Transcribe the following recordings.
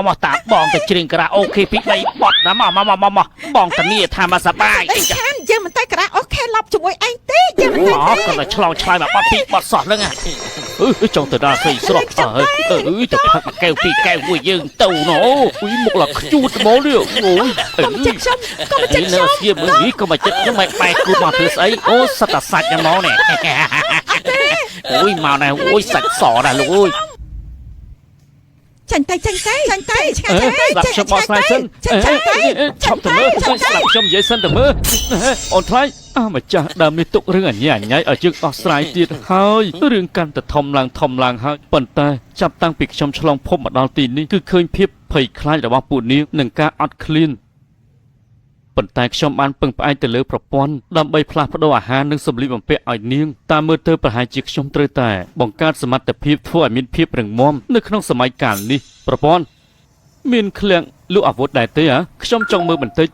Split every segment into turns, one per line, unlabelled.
មកតាបងទៅច្រៀងការ៉ាអូខេពី3បត់ណាមកបងតានីថាមកសប្បាយ
អីខានយើងមិនតែការ៉ាអូខេឡប់ជាមួយឯងទេយើងមិនតែ
គាត់ឆ្លងឆ្លើយមកបត់ពីបត់សោះហ្នឹងចង់ទៅដល់ស្រីស្រស់ទៅផឹកមួយកែវពីរកែវមួយយើងទៅណូមកឡាខ្ជូតហ្មងនេះអូយកុំចិត្តខ្ញុំស្គៀមមើលនេះកុំចិត្តខ្ញុំមិនបែកគូមកធ្វើស្អីអូសត្វតាសាច់ហ្នឹងមកនេះមកណែសាច់សដែរលោក
ចាញ់តែឆ្ងាយ
ស្លាប់ខ្ញុំបោះស្រាយសិនឆប់ទៅមើលស្លាប់ខ្ញុំនិយាយសិនទៅមើលអូនថ្លៃម្ចាស់ដើមនេះទុករឿងអញ្ញាឲ្យយើងអស់ស្រាយទៀតហើយរឿងកាន់តែធំឡើងហើយប៉ុន្តែចាប់តាំងពីខ្ញុំឆ្លងភពមកដល់ទីនេះគឺឃើញភាពភ័យខ្លាចរបស់ពួកនាងនឹងការអត់ឃ្លានប៉ុន្តែខ្ញុំបានពឹងផ្អែកទៅលើប្រព័ន្ធដើម្បីផ្លាស់ប្ដូរអាហារនិងសម្លៀកបំពាក់ឲ្យនាងតាមមើលទៅប្រហែលជាខ្ញុំត្រូវតែបង្កើតសមត្ថភាពធ្វើឲ្យមានភាពរឹងមាំនៅក្នុងសម័យកាលនេះប្រព័ន្ធមានឃ្លាំងលក់អាវុធដែរទេខ្ញុំចង់មើលបន្តិច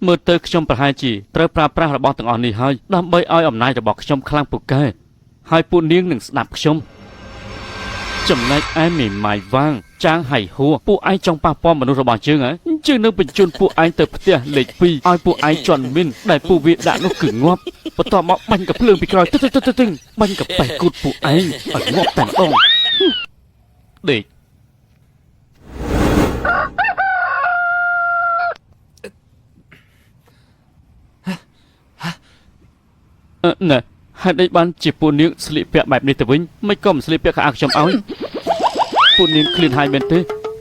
មើលទៅខ្ញុំប្រហែលជាត្រូវប្រើប្រាស់របស់ទាំងអស់នេះហើយដើម្បីឲ្យអំណាចរបស់ខ្ញុំខ្លាំងពូកែហើយពួកនាងនឹងស្ដាប់ខ្ញុំចំណែកឯមេម៉ាយវាងចាងហៃហួរពួកឯងចង់ប៉ះពាល់មនុស្សរបស់យើងយើងនឹងបញ្ជូនពួកឯងទៅផ្ទះលេខ2ឲ្យពួកឯងជន់មីនដែលពួកវាដាក់នោះគឺងាប់បន្ទាប់មកបាញ់កាភ្លើងពីក្រោយទឹងបាញ់កាបេះគូតពួកឯងឲ្យងាប់តែម្ដងដេកណែហេតុអីបានជាពួកនាងស្លៀកពាក់បែបនេះទៅវិញមិនក៏មិនស្លៀកពាក់ខោអាវខ្ញុំឲ្យពួកនាងឃ្លានហើយមែនទេ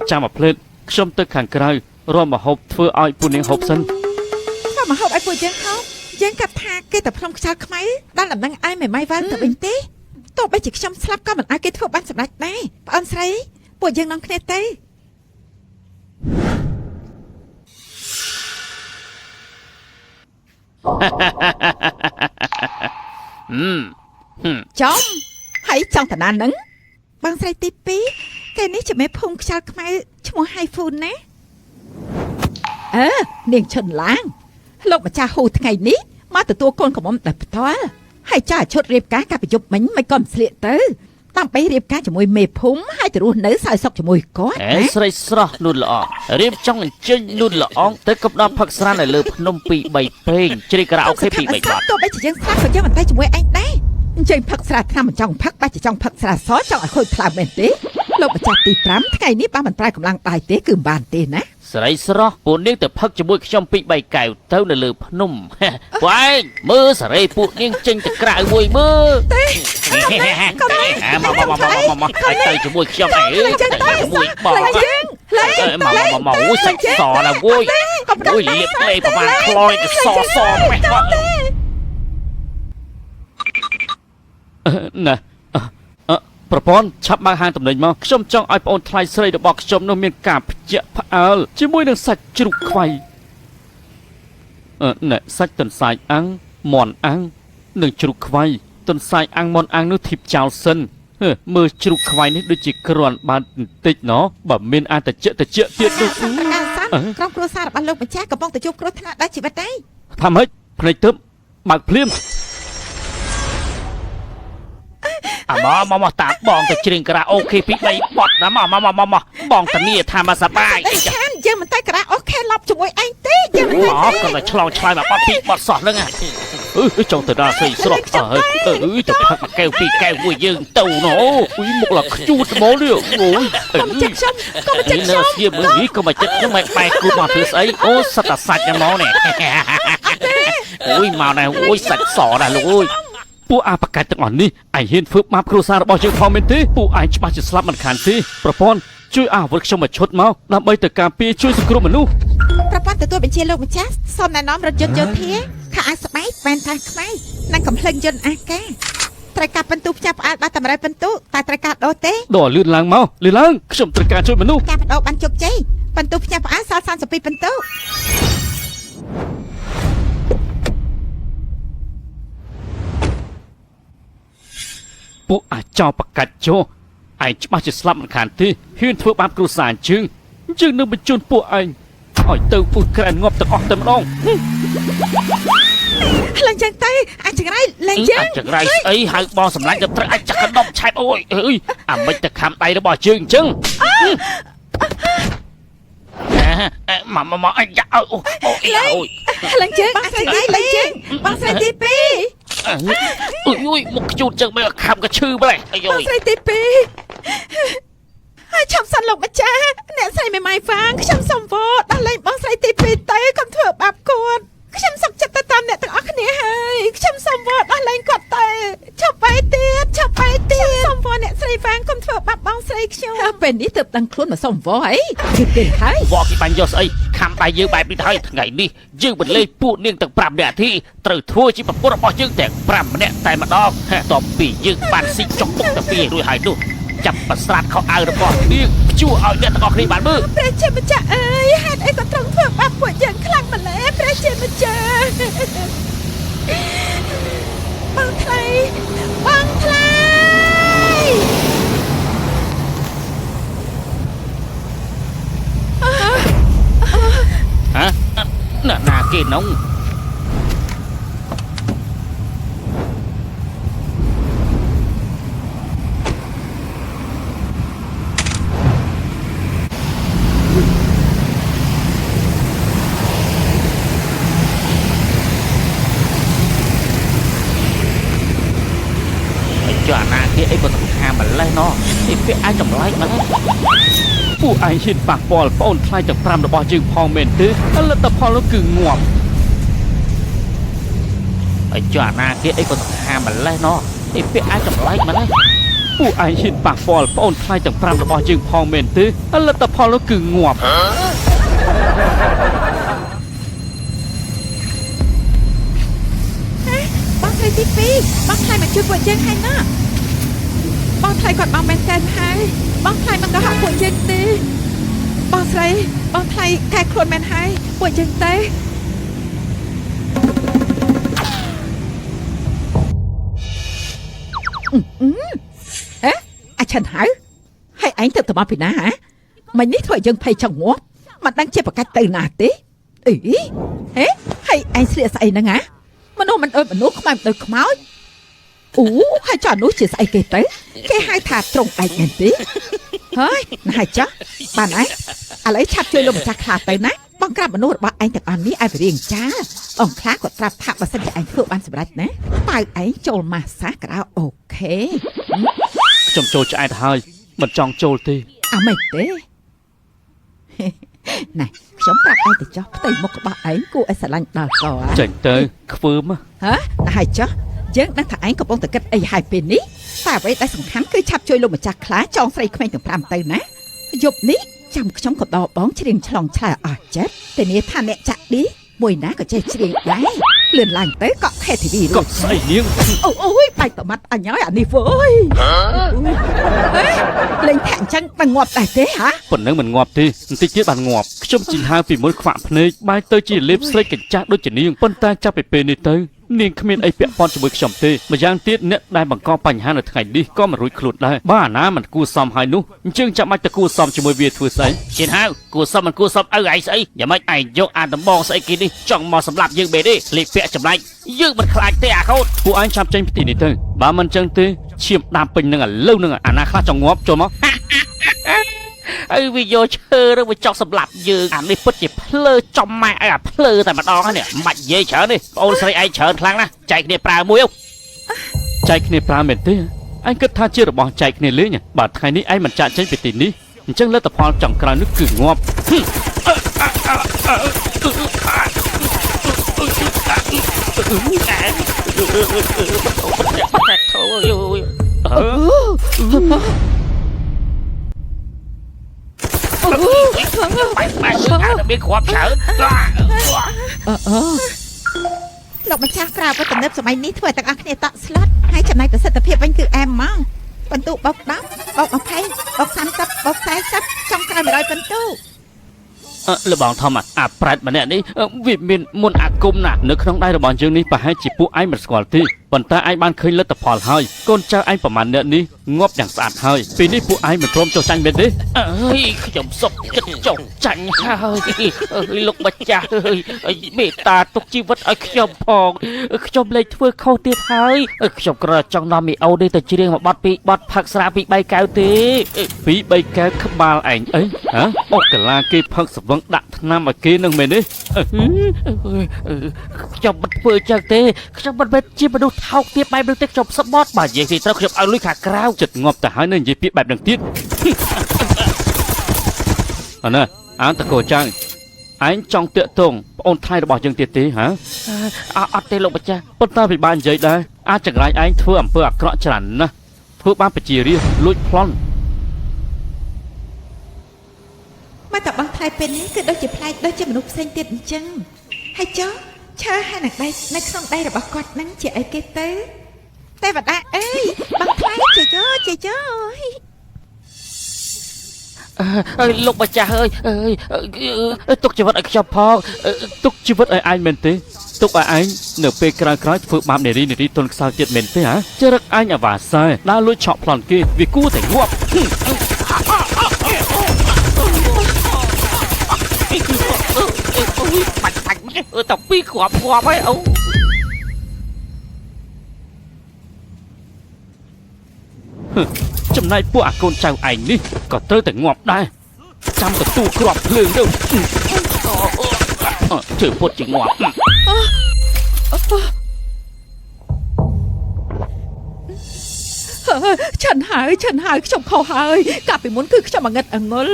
ចាំមកផ្លេតខ្ញុំទៅខាងក្រៅរំមហូបធ្វើឲ្យពួកនាងហូបសិន
ធ្វើមហូបឲ្យពួកយើងហូបយើងគិតថាគេតែផ្លុំខ្យល់ខ្មៅដល់ដំណឹងឯមេម៉ៃវ៉ាន់ទៅវិញទេទោះបីជាខ្ញុំស្លាប់ក៏មិនអាចគេធ្វើបានសម្រេចដែរប្អូនស្រីពួកយើងនាំគ្នាទៅចំហើយចង់តាណានឹងបងស្រីទី2គេនេះជាមេភូមិខ្យល់ខ្មៅឈ្មោះហៃហ្វូនណានាងឈុនឡាងលោកម្ចាស់ហូថ្ងៃនេះមកទទួលកូនកំមុំតែផ្ទាល់ហើយចាឈុតរៀបការកាប់ប្រយុទ្ធមិញមិនក៏ស្លៀកទៅដើម្បីរៀបការជាមួយមេភូមិហើយទៅរស់នៅសើសុខជាមួយគាត់
ស្រីស្រស់នួនល្អរៀបចង់អញ្ជើញនួនល្អទៅកុំដល់ផឹកស្រានៅលើភ្នំ2 3ពេងជ្រីការ៉ាអូខេ2 3បាត់
ទោះបីជាយើងស្លាប់ក៏យើងមិនតែជាមួយឯងដែរអញ្ចឹងផឹកស្រាថ្នាំមិនចង់ផឹកបាច់ចង់ផឹកស្រាសចង់ឲ្យខូចថ្លើមមែនទេលោកម្ចាស់ទី5ថ្ងៃនេះបើមិនប្រើកម្លាំងបាយទេគឺមិនបានទេណា
ស្រីស្រស់ពួកនាងទៅផឹកជាមួយខ្ញុំ2 3កែវទៅនៅលើភ្នំពួកឯងមើលសេរីពួកនាងចេញទៅក្រៅមួយមើល
ទេ
មកទៅជាមួយខ្ញុំឯងជាមួយបងមកសាច់សណាអូយលៀបលេប្រហែលខ្លោយទៅសម៉េះណែប្រព័ន្ធឆាប់បើកហាងទំនិញមកខ្ញុំចង់ឲ្យប្អូនថ្លៃស្រីរបស់ខ្ញុំនោះមានការភ្ជាក់ផ្អើលជាមួយនឹងសាច់ជ្រូកខ្វៃណែសាច់ទន្សាយអាំងមាន់អាំងនិងជ្រូកខ្វៃទន្សាយអាំងមាន់អាំងនោះធីបចោលសិនមើលជ្រូកខ្វៃនេះដូចជាគ្រាន់បានបន្តិចណោះបើមានអាចតិចទៀតនោះ
ក្រុមគ្រួសាររបស់លោកម្ចាស់កំពុងតែជួបគ្រោះថ្នាក់ដល់ជីវិតទេ
ថាម៉េចភ្នែកទើបបើកភ្លាមមកតាបងទៅច្រៀងការ៉ាអូខេពី3បត់ណាមកបងតានីថាមកសប្បាយ
អីខានយើងមិនតែការ៉ាអូខេឡប់ជាមួយឯងទេយើងមិន
តែគាត់ឆ្លងឆ្លើយមកបត់ពីបត់សោះហ្នឹងចង់ទៅដល់ស្រីស្រស់ទៅផឹកមួយកែវពីរកែវមួយយើងទៅណូមកឡាខ្ជូតហ្មងនេះ
កុំចិត្តខ្ញុំ
ស្គៀមមើលនេះកុំចិត្តខ្ញុំមិនបែកគូមកធ្វើស្អីអូសត្វតាសាច់ហ្នឹងមកនេះមកណែសាច់សដែរលោកពួកអាបកាច់ទាំងអស់នេះឯងហ៊ានធ្វើបាបគ្រួសាររបស់យើងផងមែនទេពួកឯងច្បាស់ជាស្លាប់មិនខានទេប្រព័ន្ធជួយអាវុធខ្ញុំមកឈុតមកដើម្បីទៅការពារជួយសង្គ្រោះមនុស្ស
ប្រព័ន្ធទទួលបញ្ជាលោកម្ចាស់សូមណែនាំរថយន្តយោធាខោអាវស្បែកវ៉ែនតាខ្មៅនិងកំភ្លើងយន្តអាកាត្រូវការពិន្ទុផ្ទះផ្អើលបាត់តម្រូវពិន្ទុតែត្រូវការដូរទេ
ដូរលឿនឡើងមកលឿនឡើងខ្ញុំត្រូវការជួយមនុស្ស
ការបដូរបានជោគជ័យពិន្ទុផ្ទះផ្អើលសល់32ពិន្ទុ
ពួកអាចោបកាច់ចោឯងច្បាស់ជាស្លាប់មិនខានទេហ៊ានធ្វើបាបគ្រួសារយើងនឹងបញ្ជូនពួកឯងឲ្យទៅពុះក្រែនងាប់ទាំងអស់តែម្ដង
ឡើងចឹងទៅអាចចង្រៃឡើងចឹង
ចង្រៃស្អីហៅបងសម្លាញ់ទៅត្រូវអាចចាក់កណ្ដុំឆែបអូយអើយអាមិនទៅខំដៃរបស់ជើងអញ្ចឹងមកអញយ៉ាអូយ
ឡើងចឹងអាចចង្រៃឡើងចឹងបងស្រីទី2
អូយមុខខ្ជូតចឹងមើលខំក៏ឈឺម្លេះអាយ
បងស្រីទី2ហើយឈប់សិនលោកម្ចាស់អ្នកស្រីមេម៉ាយហ្វាងខ្ញុំសុំវត្តដល់លេងបងស្រីទី2ទៅកុំធ្វើបាបគាត់ខ្ញុំសុខចិត្តទៅតាមអ្នកទាំងអស់គ្នាហើយខ្ញុំសុំវត្តដល់លេងគាត់ទៅឈប់បែទៀតសុំវត្តអ្នកស្រីហ្វាងកុំធ្វើបាបបងស្រីខ្ញុំពេលនេះទើបដឹងខ្លួនមកសុំវត្តអីជឿទេហើយ
វ៉ាគេបាញ់យកស្អីខំដៃយើងបែបនេះហើយថ្ងៃនេះយើងបន្លេងពួកនាងទាំង5នាក់ទីត្រូវធ្វើជាប្រពន្ធរបស់យើងទាំង5ម្នាក់តែម្ដងតបពីយើងបានស៊ីចុកពុកតាពីរួចហើយនោះចាប់ប្រស្រាតខោអាវរបស់នាងជួឲ្យអ្នកទាំងអស់គ្នាបានមើល
ព្រះជាម្ចាស់អើយហេតុអីក៏ត្រង់ធ្វើបាបពួកយើងខ្លាំងម្ល៉េះព្រះជាម្ចាស់បងថ្លៃ
ហ៎ណាគេនងចុះអាណាគេអីបើសំខាន់ម្លេះណោះអីពាក់អាចចម្លែកម្លេះពួកឯងហ៊ានប៉ះពាល់ប្អូនថ្លៃទាំង5របស់យើងផងមែនទេលទ្ធផលនោះគឺងាប់ហើយចុះអាណាគេអីក៏សំខាន់ម្លេះណោះអីពាក់អាចចម្លែកម្លេះពួកឯងហ៊ានប៉ះពាល់ប្អូនថ្លៃទាំង5របស់យើងផងមែនទេលទ្ធផលនោះគឺងាប់
បងថ្លៃទី2បងថ្លៃមកជួយពួកយើងហើយណាបងថ្លៃគាត់បងមែនតែនហើយបងថ្លៃមិនក៏ហាក់ពួកយើងទេបងស្រីបងថ្លៃកែខ្លួនមែនហើយពួកយើងទេអាចឆានហើយហើយឯងទៅមកពីណាហ៎មិញនេះធ្វើឲ្យយើងភ័យចង់ងាប់មិនដឹងជាប្រកាច់ទៅណាទេអីហេហើយឯងស្លៀកស្អីហ្នឹងហ៎មនុស្សមិនអើយមនុស្សខ្មៅមិនអើយខ្មោចអូហើយចុះនោះជាស្អីគេទៅគេហៅថាត្រង់ឯងមែនទេហើយណាស់ចាស់បានឯងឥឡូវឆាប់ជួយលោកម្ចាស់ខ្លាទៅណាបងក្រាបមនុស្សរបស់ឯងទាំងអស់នេះឲ្យរៀងចាអង្គខ្លាគាត់ប្រាប់ថាបើសិនជាឯងធ្វើបានសម្រេចណាតើឯងចូលម៉ាស្សាក្រៅអូខេ
ខ្ញុំចូលឆ្អែតហើយមិនចង់ចូលទេ
អាមិនទេណែខ្ញុំប្រាប់ឯងទៅចុះផ្ទៃមុខរបស់ឯងគួរឲ្យស្រឡាញ់ដល់ក
ចេញទៅខ្វើម
ហ៎ហើយចុះយើងដឹងថាឯងកំពុងតែគិតអីហើយពេលនេះតែអ្វីដែលសំខាន់គឺឆាប់ជួយលោកម្ចាស់ខ្លាចងស្រីក្មេងទាំង5ទៅណាយប់នេះចាំខ្ញុំក៏ដកបងច្រៀងឆ្លងឆ្លើអស់ចិត្តតែនេះថាអ្នកចាក់ឌីមួយណាក៏ចេះច្រៀងដែរលឿនឡើងទៅក៏ខេធីវីរួច
ក៏ស្អីនាង
អូយបែកតម៉ាត់អញហើយអានេះវើយលេងថាអញ្ចឹងមិនងាប់ដែរទេហ៎
ប៉ុណ្ណឹងមិនងាប់ទេបន្តិចទៀតបានងាប់ខ្ញុំជីហៅពីមុនខ្វាក់ភ្នែកបែរទៅជាលេបស្លេកកញ្ចាស់ដូចជានាងប៉ុន្តែចាប់ពីពេលនេះទៅនាងគ្មានអីពាក់ព័ន្ធជាមួយខ្ញុំទេម្យ៉ាងទៀតអ្នកដែលបង្កបញ្ហានៅថ្ងៃនេះក៏មិនរួចខ្លួនដែរបើអាណាមិនគួរសមហើយនោះអញ្ចឹងចាំបាច់ទៅគួរសមជាមួយវាធ្វើស្អីជិនហៅគួរសមមិនគួរសមឪឯងស្អីយ៉ាងម៉េចឯងយកអាដំបងស្អីគេនេះចង់មកសម្លាប់យើងបែទេលេខពាក់ចម្លែកយើងមិនខ្លាចទេអាកូនពួកឯងចាប់ចេញពីទីនេះទៅបើមិនអញ្ចឹងទេឈាមដាំពេញនឹងឥឡូវនឹងអាណាខ្លះចង់ងាប់ចូលមកអើវាយកឈើទៅវាចង់សម្លាប់យើងអានេះពិតជាភ្លើចំម៉ែឲ្យអាភ្លើតែម្ដងហ្នឹងមិនបាច់និយាយច្រើនទេបងអូនស្រីឯងច្រើនខ្លាំងណាស់ចែកគ្នាប្រើមួយចែកគ្នាប្រើមែនទេឯងគិតថាជារបស់ចែកគ្នាលេងបើថ្ងៃនេះឯងមិនចាក់ចេញពីទីនេះអញ្ចឹងលទ្ធផលចុងក្រោយនោះគឺងាប់បែកតែមានគ្រាប់ច្រើន
លោកម្ចាស់ប្រើវត្តទំនើបសម័យនេះធ្វើឲ្យទាំងអស់គ្នាតក់ស្លុតហើយចំណែកប្រសិទ្ធភាពវិញគឺអែមហ្មងបន្ទុកបោក10បោក20បោក30បោក40ចុងក្រោយ100បន្ទុក
លបងធំអាប្រែតម្នាក់នេះវាមានមុនអាគមណានៅក្នុងដៃរបស់យើងនេះប្រហែលជាពួកឯងមិនស្គាល់ទេ ប៉ុន្តែឯងបានឃើញលទ្ធផលហើយកូនចៅឯងប្រមាណអ្នកនេះងាប់យ៉ាងស្អាតហើយពេលនេះពួកឯងមិនព្រមចុះចាញ់មែនទេអើយខ្ញុំសុខចិត្តចុះចាញ់ហើយលោកម្ចាស់អើយមេត្តាទុកជីវិតឲ្យខ្ញុំផងខ្ញុំលែងធ្វើខុសទៀតហើយខ្ញុំគ្រាន់តែចង់នាំមីអូនេះទៅច្រៀងមួយបទពីបទផឹកស្រាពី3កែវទេពី3កែវក្បាលឯងអីហ៎អូកាឡាគេផឹកស្វឹងដាក់ថ្នាំឲ្យគេនឹងមែនទេខ្ញុំមិនធ្វើចឹងទេខ្ញុំមិនមែនជាមនុស្សថោកទាបបែបនោះទេខ្ញុំសបត់បើនិយាយពីត្រូវខ្ញុំឲ្យលុយខាងក្រៅចិត្តងាប់ទៅហើយនៅនិយាយពាក្យបែបហ្នឹងទៀតអណែអើតកោចាំងឯងចង់តាក់ទងប្អូនថ្លៃរបស់យើងទៀតទេហ៎អត់ទេលោកម្ចាស់ប៉ុន្តែពិបាកនិយាយដែរអាចចង្រៃឯងធ្វើអំពើអាក្រក់ច្រើនណាស់ធ្វើបានបជារាលួចប្លន់
មកតបងថ្លៃពេលនេះគឺដូចជាប្លែកដូចជាមនុស្សផ្សេងទៀតអញ្ចឹងហើយចុះឈើហើយនឹងដៃនៅក្នុងដៃរបស់គាត់ហ្នឹងជាអីគេទៅទេវតាអើយបងថ្លៃជាយោ
អើយលោកម្ចាស់អើយទុកជីវិតឲ្យខ្ញុំផងទុកជីវិតឲ្យឯងមែនទេទុកឲ្យឯងនៅពេលក្រោយធ្វើបាបនារីទុនខ្សោយទៀតមែនទេហ៎ចរិតឯងអាវ៉ាសែដើរលួចឆក់ប្លន់គេវាគួរតែងាប់បាច់តែពីគ្រាប់ហើយអូចំណែកពួកអាកូនចៅឯងនេះក៏ត្រូវតែងាប់ដែរចាំទទួលគ្រាប់ភ្លើងទៅជើពុតជាងាប់
ឆិនហើយខ្ញុំខុសហើយកាលពីមុនគឺខ្ញុំងឹតអងុល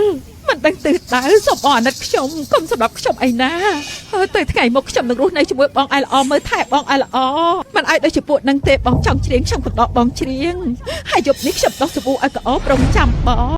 មិនដឹងទិសដៅសូមអរអាណិតខ្ញុំកុំសម្រាប់ខ្ញុំអីណាទៅថ្ងៃមុខខ្ញុំនឹងរស់នៅជាមួយបងឯល្អមើលថែបងឯល្អមិនឲ្យដូចជាពួកនឹងទេបងចង់ច្រៀងខ្ញុំក៏ដកបងច្រៀងហើយយប់នេះខ្ញុំដោះសាប៊ូឲ្យកោប្រងចាំបង